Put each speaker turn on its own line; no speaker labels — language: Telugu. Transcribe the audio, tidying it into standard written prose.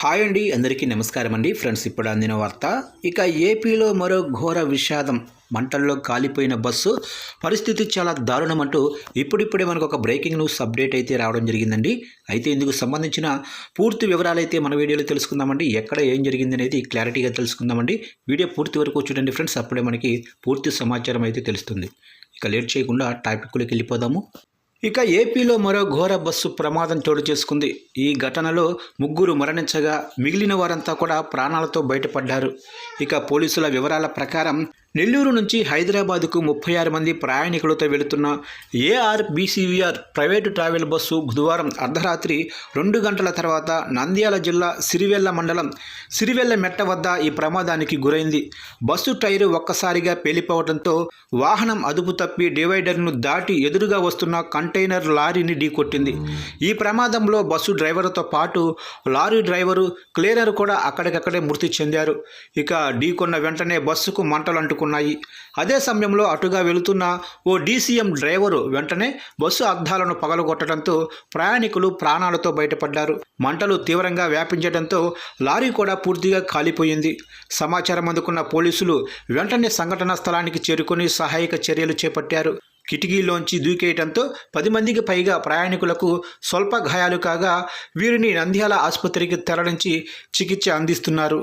హాయ్ అండి, అందరికీ నమస్కారం అండి. ఫ్రెండ్స్, ఇప్పుడు అందిన వార్త. ఇక ఏపీలో మరో ఘోర విషాదం. మంటల్లో కాలిపోయిన బస్సు పరిస్థితి చాలా దారుణం అంటూ ఇప్పుడిప్పుడే మనకు ఒక బ్రేకింగ్ న్యూస్ అప్డేట్ అయితే రావడం జరిగిందండి. అయితే ఇందుకు సంబంధించిన పూర్తి వివరాలు అయితే మన వీడియోలో తెలుసుకుందామండి. ఎక్కడ ఏం జరిగింది అనేది క్లారిటీగా తెలుసుకుందామండి. వీడియో పూర్తి వరకు చూడండి ఫ్రెండ్స్, అప్పుడే మనకి పూర్తి సమాచారం అయితే తెలుస్తుంది. ఇక లేట్ చేయకుండా టాపిక్లోకి వెళ్ళిపోదాము. ఇక ఏపీలో మరో ఘోర బస్సు ప్రమాదం చోటు చేసుకుంది. ఈ ఘటనలో ముగ్గురు మరణించగా మిగిలిన వారంతా కూడా ప్రాణాలతో బయటపడ్డారు. ఇక పోలీసుల వివరాల ప్రకారం నెల్లూరు నుంచి హైదరాబాద్కు 36 మంది ప్రయాణికులతో వెళుతున్న ఏఆర్బీసీవీఆర్ ప్రైవేటు ట్రావెల్ బస్సు బుధవారం అర్ధరాత్రి 2 గంటల తర్వాత నంద్యాల జిల్లా సిరివెల్ల మండలం సిరివెల్ల మెట్ట వద్ద ఈ ప్రమాదానికి గురైంది. బస్సు టైరు ఒక్కసారిగా పేలిపోవడంతో వాహనం అదుపు తప్పి డివైడర్ను దాటి ఎదురుగా వస్తున్న కంటైనర్ లారీని ఢీకొట్టింది. ఈ ప్రమాదంలో బస్సు డ్రైవర్తో పాటు లారీ డ్రైవరు, క్లీనర్ కూడా అక్కడికక్కడే మృతి చెందారు. ఇక ఢీకొన్న వెంటనే బస్సుకు మంటలు అంటుకున్నాయి. అదే సమయంలో అటుగా వెళుతున్న ఓ డీసీఎం డ్రైవరు వెంటనే బస్సు అద్దాలను పగలగొట్టడంతో ప్రయాణికులు ప్రాణాలతో బయటపడ్డారు. మంటలు తీవ్రంగా వ్యాపించడంతో లారీ కూడా పూర్తిగా కాలిపోయింది. సమాచారం అందుకున్న పోలీసులు వెంటనే సంఘటనా స్థలానికి చేరుకుని సహాయక చర్యలు చేపట్టారు. కిటికీలోంచి దూకేయడంతో 10 మందికి పైగా ప్రయాణికులకు స్వల్ప గాయాలు కాగా వీరిని నంద్యాల ఆసుపత్రికి తరలించి చికిత్స అందిస్తున్నారు.